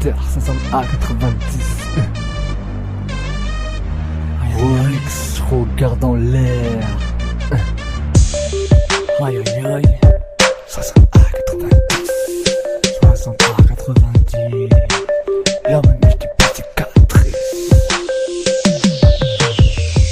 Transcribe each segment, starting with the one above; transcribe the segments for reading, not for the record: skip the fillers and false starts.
Mystère 500 à 90. Rolex, je regarde en l'air. Aïe aïe aïe. 60 à 90. 60 à 90. La même multiple cicatrice.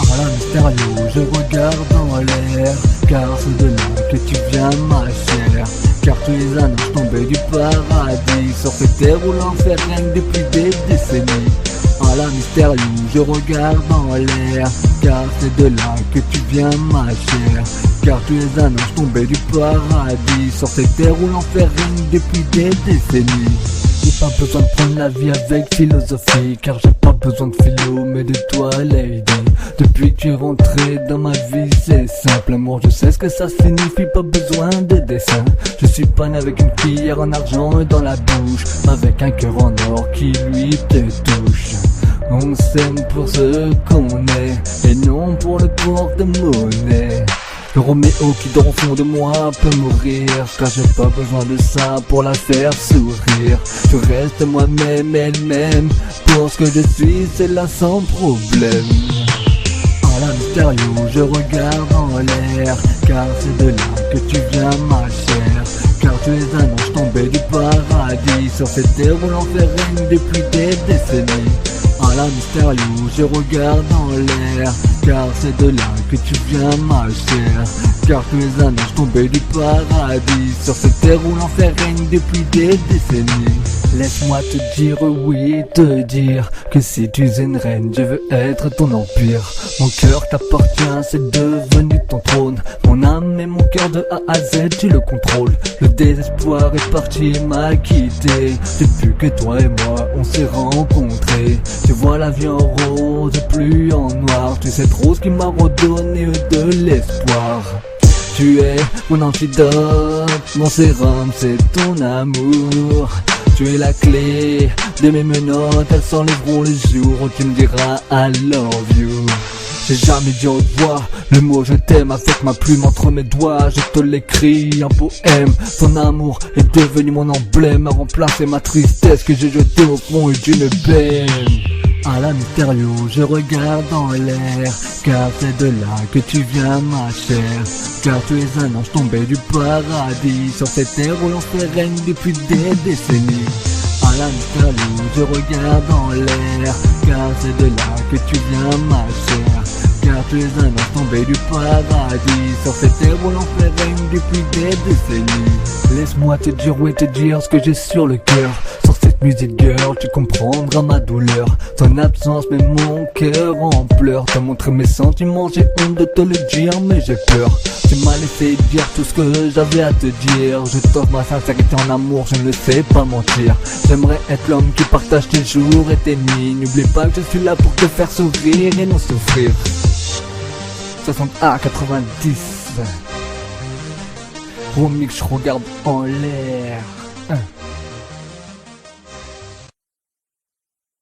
À la mystérieux, je regarde en l'air. Car c'est de là que tu viens ma chère. Car tu es un ange tombé du paradis. Sur cette terre où l'enfer règne depuis des décennies. À la mystérieux, je regarde en l'air. Car c'est de là que tu viens ma chère. Car tu es un ange tombé du paradis. Sur cette terre où l'enfer règne depuis des décennies. J'ai pas besoin de prendre la vie avec philosophie. Car j'ai pas besoin de philo mais de toi lady. Depuis que tu es rentré dans ma vie c'est simple. Amour je sais ce que ça signifie, pas besoin de dessin. Je suis pas né avec une cuillère en argent et dans la bouche, avec un cœur en or qui lui te touche. On s'aime pour ce qu'on est et non pour le porte-monnaie. Le Roméo qui dort au fond de moi peut mourir, car j'ai pas besoin de ça pour la faire sourire. Je reste moi-même, elle-même, pour ce que je suis, c'est là sans problème. À la mystérieux, je regarde en l'air, car c'est de là que tu viens ma chère. Car tu es un ange tombé du paradis, sur cette terre où l'enfer règne depuis des décennies. À la mystérieux, je regarde en l'air, car c'est de là que tu viens ma chère. Car tu es un ange tombé du paradis, sur cette terre où l'enfer règne depuis des décennies. Laisse-moi te dire, oui, te dire que si tu es une reine, je veux être ton empire. Mon cœur t'appartient, c'est devenu ton trône. Mon âme et mon cœur de A à Z, tu le contrôles. Le désespoir est parti, m'a quitté. Depuis que toi et moi, on s'est rencontrés. Tu vois la vie en rose, plus en noir. Tu sais cette rose qui m'a redonné de l'espoir. Tu es mon antidote, mon sérum, c'est ton amour. Tu es la clé de mes menottes, elles s'enlèveront le jour où tu me diras I love you. J'ai jamais dit haute voix le mot je t'aime avec ma plume entre mes doigts. Je te l'écris, un poème. Ton amour est devenu mon emblème, a remplacé ma tristesse que j'ai jetée au fond d'une benne. À la mystérieux, je regarde en l'air, car c'est de là que tu viens ma chère. Car tu es un ange tombé du paradis, sur cette terre où l'enfer règne depuis des décennies. À la mystérieux, je regarde en l'air, car c'est de là que tu viens ma chère. Car tu es un ange tombé du paradis, sur cette terre où l'enfer règne depuis des décennies. Laisse-moi te dire, oui te dire ce que j'ai sur le cœur. Sur cette musique girl, tu comprendras ma douleur. Ton absence met mon cœur en pleurs. T'as montré mes sentiments, j'ai honte de te le dire, mais j'ai peur. Tu m'as laissé dire tout ce que j'avais à te dire. Je t'offre ma sincérité en amour, je ne sais pas mentir. J'aimerais être l'homme qui partage tes jours et tes nuits. N'oublie pas que je suis là pour te faire sourire et non souffrir. 60 à 90. Remix, je regarde en l'air.